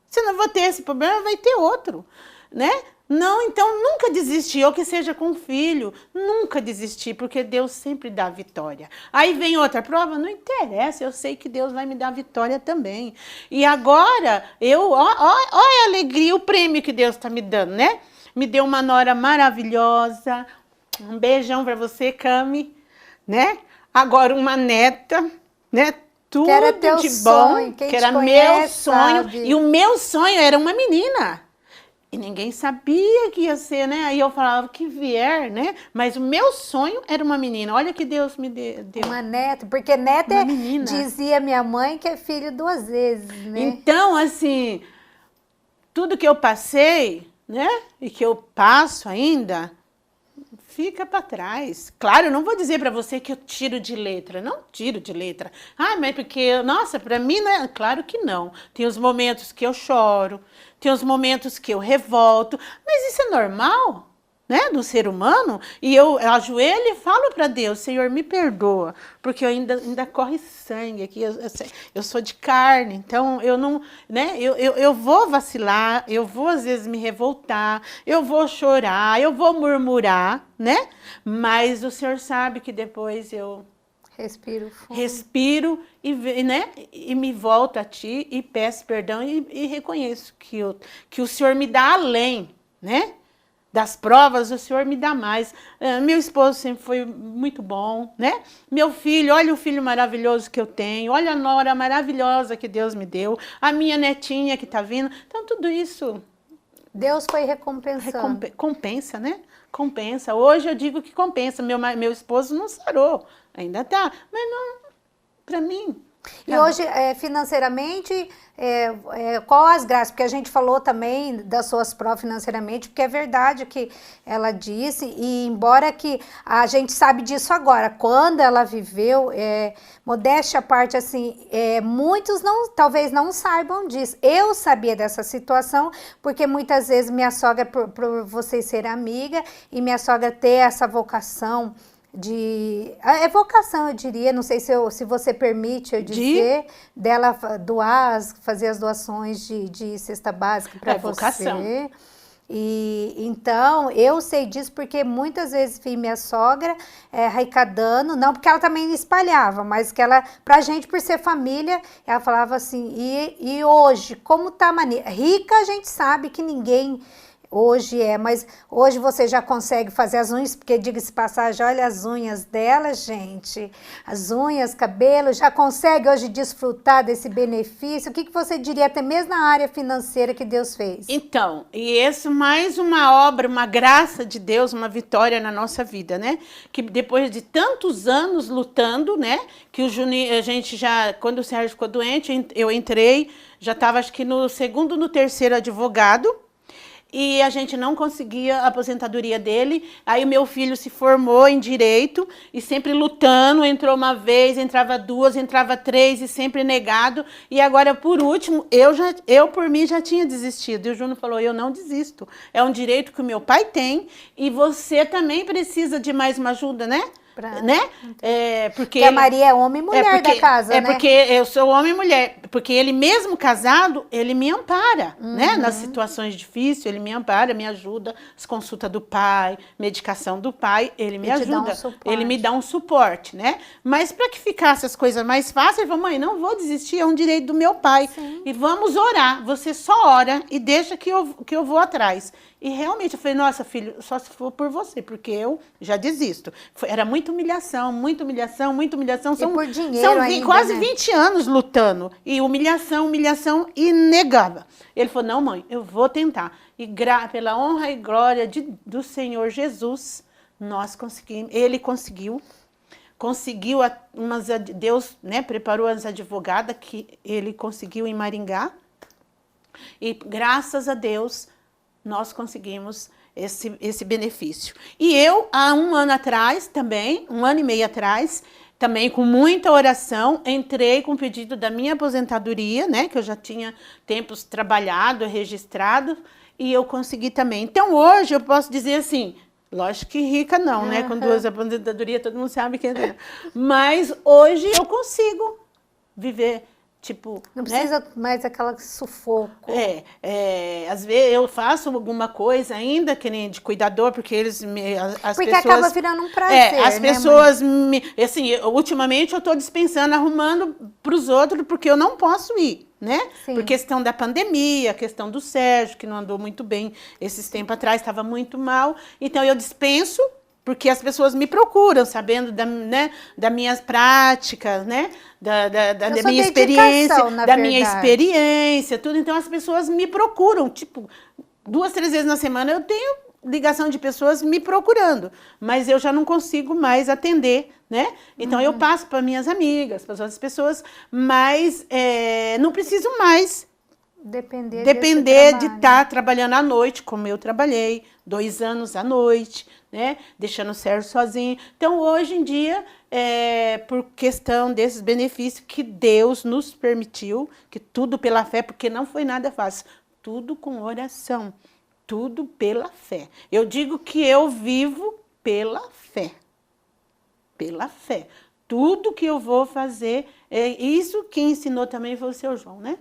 Se eu não vou ter esse problema, vai ter outro, né? Não, então nunca desistir, ou que seja com filho, nunca desistir, porque Deus sempre dá vitória. Aí vem outra prova, não interessa, eu sei que Deus vai me dar vitória também. E agora, olha a alegria, o prêmio que Deus está me dando, né? Me deu uma nora maravilhosa, um beijão para você, Cami, né? Agora uma neta, né? Tudo que era teu de sonho, bom, que era meu sonho, sabe? E o meu sonho era uma menina. E ninguém sabia que ia ser, né? Aí eu falava que vier, né? Mas o meu sonho era uma menina. Olha que Deus me deu. Uma neta, porque neta dizia minha mãe que é filho 2 vezes, né? Então, assim, tudo que eu passei, né? E que eu passo ainda, fica para trás. Claro, eu não vou dizer para você que eu tiro de letra. Não tiro de letra. Mas porque, nossa, para mim, né? Claro que não. Tem os momentos que eu choro. Tem os momentos que eu revolto, mas isso é normal, né, do ser humano. E eu ajoelho e falo para Deus, Senhor, me perdoa, porque eu ainda corre sangue aqui, eu sou de carne, então eu não, né, eu vou vacilar, eu vou às vezes me revoltar, eu vou chorar, eu vou murmurar, né, mas o Senhor sabe que depois eu respiro e me volto a ti e peço perdão e reconheço que o Senhor me dá além, né? Das provas, o Senhor me dá mais. Meu esposo sempre foi muito bom, né? Meu filho, olha o filho maravilhoso que eu tenho, olha a nora maravilhosa que Deus me deu, a minha netinha que está vindo. Então, tudo isso... Deus foi recompensando. Compensa, né? Compensa. Hoje eu digo que compensa. Meu esposo não sarou. Ainda tá, mas não, para mim. E hoje, financeiramente, qual as graças? Porque a gente falou também das suas provas financeiramente, porque é verdade que ela disse, e embora que a gente sabe disso agora, quando ela viveu, modéstia à parte, assim, muitos talvez não saibam disso. Eu sabia dessa situação, porque muitas vezes minha sogra, por vocês serem amiga, e minha sogra ter essa vocação, vocação, eu diria, não sei se você permite eu dizer, dela fazer as doações de cesta básica para você. Vocação. E então eu sei disso porque muitas vezes vi minha sogra arrecadando, não porque ela também espalhava, mas que ela, pra gente, por ser família, ela falava assim, e hoje, como tá rica, a gente sabe que ninguém hoje mas hoje você já consegue fazer as unhas, porque diga-se passagem, olha as unhas dela, gente, as unhas, cabelo, já consegue hoje desfrutar desse benefício? O que você diria até mesmo na área financeira que Deus fez? Então, e esse mais uma obra, uma graça de Deus, uma vitória na nossa vida, né? Que depois de tantos anos lutando, né? Que o Juninho, a gente já, quando o Sérgio ficou doente, eu entrei, já estava acho que no segundo, no terceiro advogado, e a gente não conseguia a aposentadoria dele. Aí o meu filho se formou em direito e sempre lutando, entrou uma vez, entrava duas, entrava três e sempre negado. E agora, por último, eu por mim já tinha desistido. E o Júnior falou, eu não desisto. É um direito que o meu pai tem e você também precisa de mais uma ajuda, né? Né? Porque a Maria é homem e mulher da casa, né? Porque eu sou homem e mulher. Porque ele mesmo casado, ele me ampara, né? Nas situações difíceis, ele me ampara, me ajuda. As consultas do pai, medicação do pai, ele me ajuda. Ele me dá um suporte, né? Mas para que ficasse as coisas mais fáceis, ele falou, mãe, não vou desistir, é um direito do meu pai. Sim. E vamos orar. Você só ora e deixa que eu vou atrás. E realmente, eu falei, nossa, filho, só se for por você, porque eu já desisto. Era muita humilhação, muita humilhação, muita humilhação. São ainda, quase né? 20 anos lutando. E humilhação, humilhação inegável. Ele falou, não, mãe, eu vou tentar. E pela honra e glória do Senhor Jesus, nós conseguimos. Ele conseguiu. Deus, né, preparou as advogadas que ele conseguiu em Maringá. E graças a Deus, nós conseguimos esse benefício. E eu, há um ano atrás também, 1 ano e meio atrás, também com muita oração, entrei com o pedido da minha aposentadoria, né, que eu já tinha tempos trabalhado, registrado, e eu consegui também. Então, hoje, eu posso dizer assim, lógico que rica não, né, com 2 aposentadorias, todo mundo sabe que é. Mas hoje eu consigo viver. Tipo, não precisa mais aquela sufoco. Às vezes eu faço alguma coisa ainda, que nem de cuidador, porque eles porque pessoas, acaba virando um prazer, as pessoas assim, ultimamente eu estou dispensando, arrumando para os outros, porque eu não posso ir, né? Sim. Por questão da pandemia, a questão do Sérgio, que não andou muito bem esses tempos atrás, estava muito mal. Então eu dispenso, porque as pessoas me procuram, sabendo das minhas práticas, né? Da minha experiência, tudo. Então, as pessoas me procuram, tipo, 2, 3 vezes na semana eu tenho ligação de pessoas me procurando, mas eu já não consigo mais atender, né? Então, eu passo para minhas amigas, para as outras pessoas, mas não preciso mais depender de estar trabalhando à noite, como eu trabalhei, 2 anos à noite, né? Deixando o Sérgio sozinho. Então, hoje em dia, por questão desses benefícios que Deus nos permitiu, que tudo pela fé, porque não foi nada fácil, tudo com oração, tudo pela fé. Eu digo que eu vivo pela fé. Pela fé. Tudo que eu vou fazer, isso que ensinou também foi o seu João, né?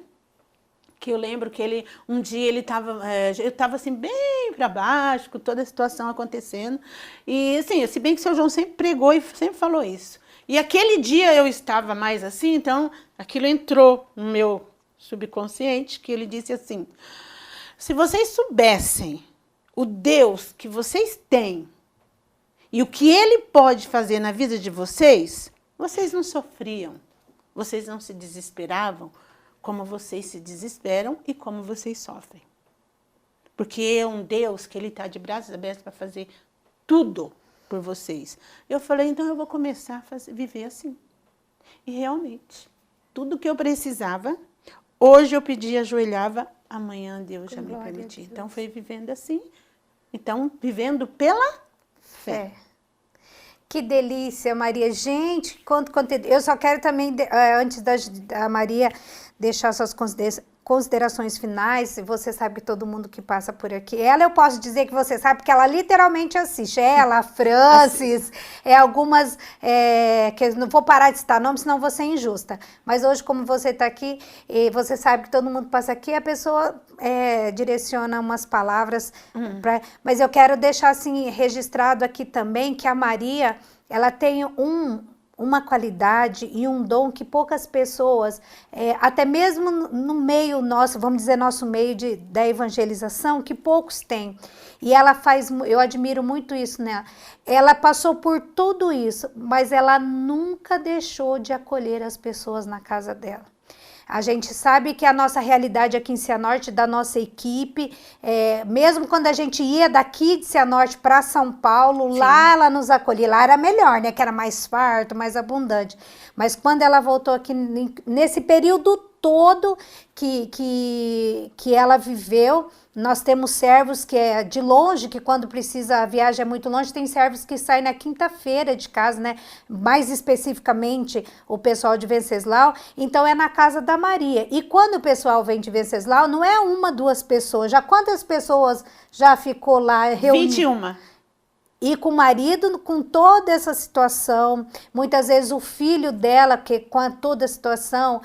Que eu lembro que um dia eu estava assim, bem para baixo, com toda a situação acontecendo. E assim, se bem que o seu João sempre pregou e sempre falou isso. E aquele dia eu estava mais assim, então aquilo entrou no meu subconsciente, que ele disse assim, se vocês soubessem o Deus que vocês têm e o que Ele pode fazer na vida de vocês, vocês não sofriam, vocês não se desesperavam, como vocês se desesperam e como vocês sofrem. Porque é um Deus que Ele está de braços abertos para fazer tudo por vocês. Eu falei, então eu vou começar a viver assim. E realmente, tudo que eu precisava, hoje eu pedia, ajoelhava, amanhã Deus já me permitia. Então foi vivendo assim. Então, vivendo pela fé. Que delícia, Maria. Gente, quanto conteúdo. Eu só quero também, antes da Maria deixar suas considerações finais, você sabe que todo mundo que passa por aqui, ela eu posso dizer que você sabe que ela literalmente assiste, ela, a Francis, algumas, que eu não vou parar de citar nome, senão vou ser injusta, mas hoje como você está aqui, e você sabe que todo mundo passa aqui, a pessoa direciona umas palavras, mas eu quero deixar assim registrado aqui também que a Maria, ela tem uma qualidade e um dom que poucas pessoas, até mesmo no meio nosso, vamos dizer, nosso meio da evangelização, que poucos têm. E ela eu admiro muito isso nela. Ela passou por tudo isso, mas ela nunca deixou de acolher as pessoas na casa dela. A gente sabe que a nossa realidade aqui em Cianorte, da nossa equipe, mesmo quando a gente ia daqui de Cianorte para São Paulo, sim, lá ela nos acolhia, lá era melhor, né? Que era mais farto, mais abundante. Mas quando ela voltou aqui, nesse período todo que ela viveu, nós temos servos que é de longe, que quando precisa, a viagem é muito longe, tem servos que saem na quinta-feira de casa, né? Mais especificamente o pessoal de Venceslau, então é na casa da Maria. E quando o pessoal vem de Venceslau, não é uma, duas pessoas, já quantas pessoas já ficou lá reunidas? 21. E com o marido, com toda essa situação, muitas vezes o filho dela, que com toda a situação,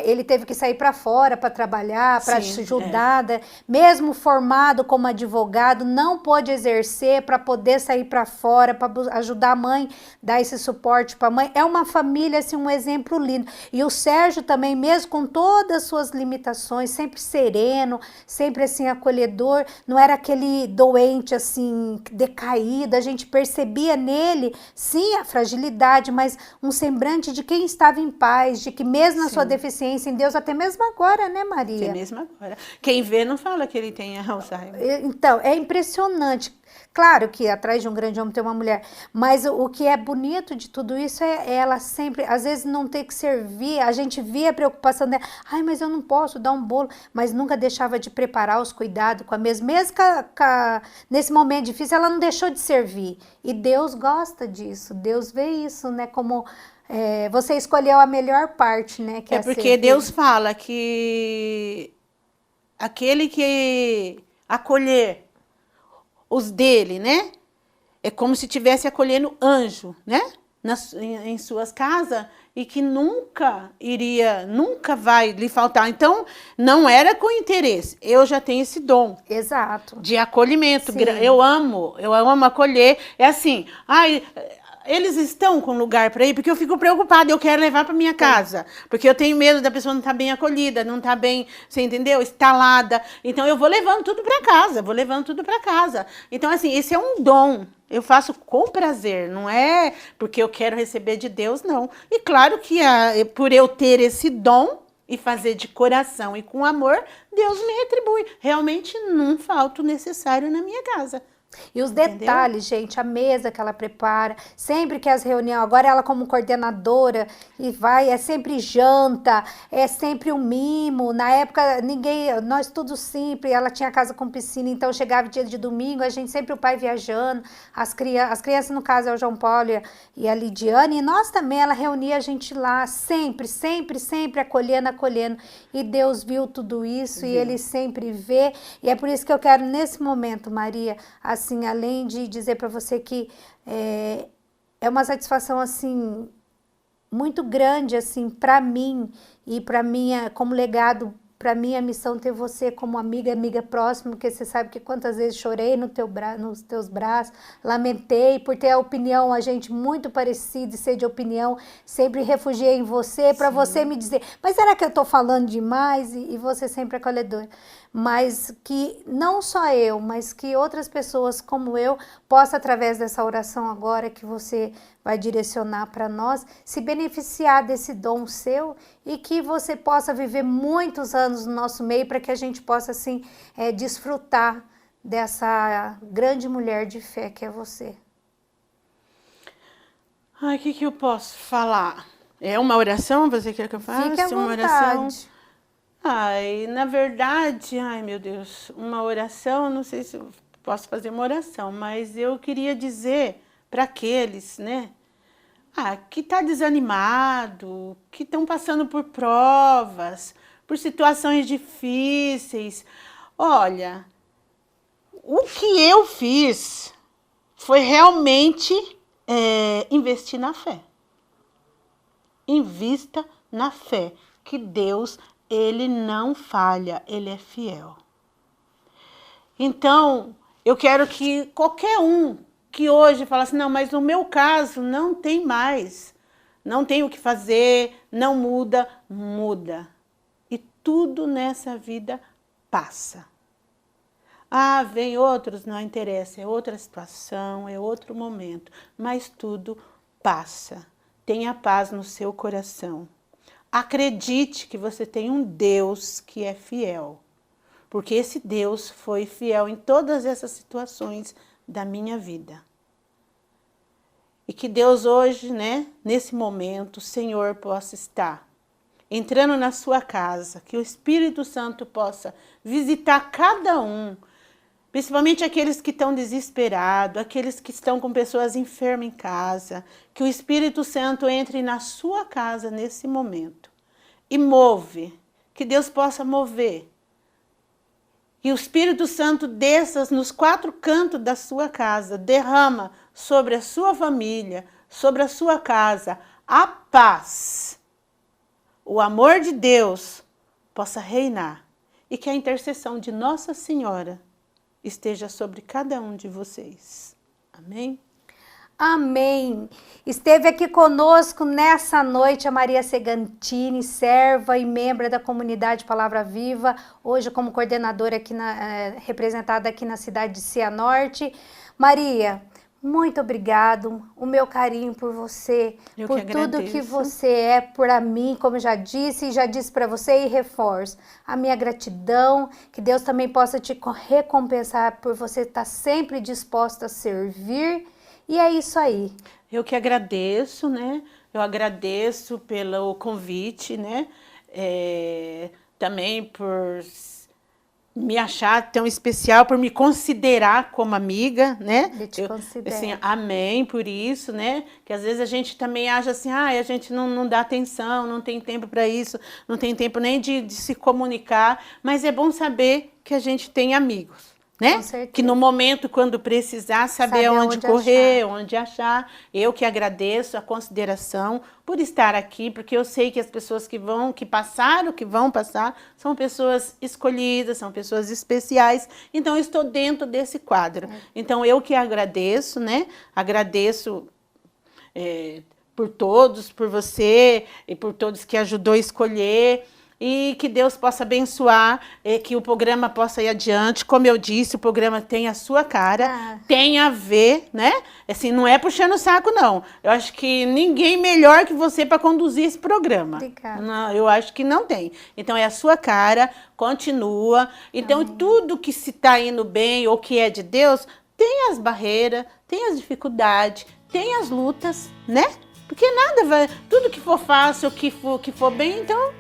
ele teve que sair para fora para trabalhar, para ajudar, mesmo formado como advogado, não pôde exercer para poder sair para fora, para ajudar a mãe, dar esse suporte para a mãe. É uma família, assim, um exemplo lindo. E o Sérgio também, mesmo com todas as suas limitações, sempre sereno, sempre assim acolhedor, não era aquele doente assim, decaído. A gente percebia nele, sim, a fragilidade, mas um semblante de quem estava em paz, de que mesmo na sua deficiência em Deus, até mesmo agora, né, Maria? Até mesmo agora. Quem vê não fala que ele tem Alzheimer. Então, é impressionante. Claro que atrás de um grande homem tem uma mulher, mas o que é bonito de tudo isso é ela sempre, às vezes não ter que servir, a gente via a preocupação dela, ai, mas eu não posso dar um bolo, mas nunca deixava de preparar os cuidados com a mesa, mesmo nesse momento difícil, ela não deixou de servir, e Deus gosta disso, Deus vê isso, né, como você escolheu a melhor parte, né, que é porque servir. Deus fala que aquele que acolher os dele, né? É como se estivesse acolhendo anjo, né? Em suas casas, e que nunca vai lhe faltar. Então, não era com interesse. Eu já tenho esse dom. Exato. De acolhimento. Sim. Eu amo acolher. É assim, eles estão com lugar para ir, porque eu fico preocupada, eu quero levar para minha casa, porque eu tenho medo da pessoa não estar bem acolhida, não estar bem, você entendeu? Instalada. Então eu vou levando tudo para casa, Então assim, esse é um dom. Eu faço com prazer, não é porque eu quero receber de Deus, não. E claro que por eu ter esse dom e fazer de coração e com amor, Deus me retribui. Realmente não falta o necessário na minha casa. E os detalhes, gente, a mesa que ela prepara, sempre que as reuniões, agora ela como coordenadora, e vai, é sempre janta, é sempre um mimo, na época nós tudo simples, ela tinha casa com piscina, então chegava dia de domingo, a gente sempre o pai viajando, as crianças no caso é o João Paulo e a Lidiane, e nós também, ela reunia a gente lá, sempre acolhendo, e Deus viu tudo isso, e Ele sempre vê, e é por isso que eu quero nesse momento, Maria, assim, além de dizer para você que é uma satisfação assim muito grande assim para mim e para minha como legado para minha missão ter você como amiga próxima, porque você sabe que quantas vezes chorei nos teus braços, lamentei por ter a opinião, a gente muito parecida e ser de opinião, sempre refugiei em você para você me dizer, mas será que eu estou falando demais? E você sempre acolhedora. Mas que não só eu, mas que outras pessoas como eu possam, através dessa oração agora que você vai direcionar para nós, se beneficiar desse dom seu e que você possa viver muitos anos no nosso meio para que a gente possa, assim, desfrutar dessa grande mulher de fé que é você. Ai, o que eu posso falar? É uma oração? Você quer que eu faça? Fique à vontade. Uma oração? Ai, na verdade, ai meu Deus, uma oração, não sei se eu posso fazer uma oração, mas eu queria dizer para aqueles, né, que tá desanimado, que estão passando por provas, por situações difíceis. Olha, o que eu fiz foi realmente investir na fé. Invista na fé, que Deus, Ele não falha, Ele é fiel. Então, eu quero que qualquer um que hoje fala assim, não, mas no meu caso não tem mais, não tem o que fazer, não muda, muda. E tudo nessa vida passa. Ah, vem outros, não interessa, é outra situação, é outro momento, mas tudo passa. Tenha paz no seu coração. Acredite que você tem um Deus que é fiel, porque esse Deus foi fiel em todas essas situações da minha vida. E que Deus hoje, né, nesse momento, o Senhor possa estar entrando na sua casa, que o Espírito Santo possa visitar cada um, principalmente aqueles que estão desesperados, aqueles que estão com pessoas enfermas em casa, que o Espírito Santo entre na sua casa nesse momento e move, que Deus possa mover. E o Espírito Santo desça nos 4 cantos da sua casa, derrama sobre a sua família, sobre a sua casa, a paz, o amor de Deus possa reinar e que a intercessão de Nossa Senhora esteja sobre cada um de vocês. Amém? Amém. Esteve aqui conosco nessa noite a Maria Segantini, serva e membro da comunidade Palavra Viva, hoje como coordenadora aqui representada aqui na cidade de Cianorte. Maria, muito obrigado, o meu carinho por você, por tudo que você é para mim, como eu já disse para você e reforço a minha gratidão, que Deus também possa te recompensar por você estar sempre disposta a servir. E é isso aí. Eu que agradeço, né? Eu agradeço pelo convite, né? Também por me achar tão especial, por me considerar como amiga, né? Eu te considero. Assim, amém por isso, né? Que às vezes a gente também acha assim, a gente não dá atenção, não tem tempo para isso, não tem tempo nem de se comunicar, mas é bom saber que a gente tem amigos. Né? Com certeza. Que no momento, quando precisar, saber onde correr, onde achar. Eu que agradeço a consideração por estar aqui, porque eu sei que as pessoas que vão passar, são pessoas escolhidas, são pessoas especiais. Então, eu estou dentro desse quadro. Então, eu que agradeço, né? Agradeço por todos, por você e por todos que ajudou a escolher. E que Deus possa abençoar, que o programa possa ir adiante. Como eu disse, o programa tem a sua cara, tem a ver, né? Assim, não é puxando o saco, não. Eu acho que ninguém melhor que você para conduzir esse programa. Obrigada. Não, eu acho que não tem. Então, é a sua cara, continua. Então, tudo que se está indo bem ou que é de Deus, tem as barreiras, tem as dificuldades, tem as lutas, né? Porque nada vai... Tudo que for fácil, que for bem, então...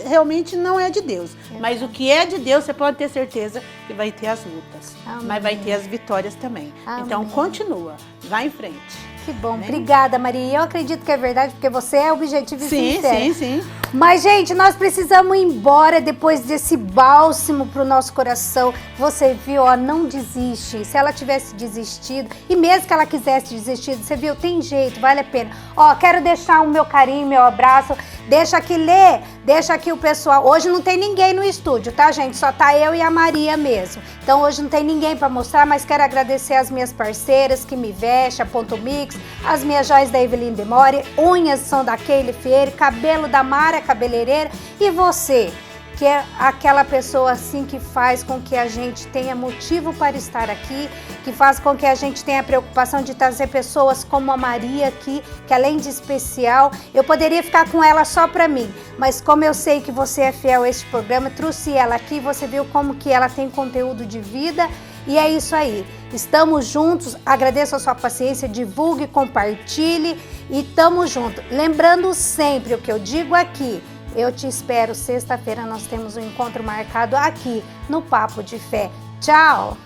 realmente não é de Deus. Mas o que é de Deus, você pode ter certeza que vai ter as lutas. Amém. Mas vai ter as vitórias também. Amém. Então, continua. Vai em frente. Que bom. Amém? Obrigada, Maria. Eu acredito que é verdade, porque você é objetivo e sincero. Sim. Mas, gente, nós precisamos ir embora depois desse bálsamo pro nosso coração. Você viu, ó, não desiste. Se ela tivesse desistido, e mesmo que ela quisesse desistir, você viu, tem jeito, vale a pena. Ó, quero deixar o meu carinho, meu abraço. Deixa aqui ler, deixa aqui o pessoal. Hoje não tem ninguém no estúdio, tá, gente? Só tá eu e a Maria mesmo. Então, hoje não tem ninguém para mostrar, mas quero agradecer as minhas parceiras que me vestem, a Ponto Mix, as minhas joias da Evelyn Demore, unhas são da Keile Fieri, cabelo da Mara Cabeleireira, e você, que é aquela pessoa assim que faz com que a gente tenha motivo para estar aqui, que faz com que a gente tenha a preocupação de trazer pessoas como a Maria aqui, que além de especial, eu poderia ficar com ela só para mim, mas como eu sei que você é fiel a este programa, trouxe ela aqui, você viu como que ela tem conteúdo de vida. E é isso aí, estamos juntos, agradeço a sua paciência, divulgue, compartilhe e tamo junto. Lembrando sempre o que eu digo aqui, eu te espero sexta-feira, nós temos um encontro marcado aqui no Papo de Fé. Tchau!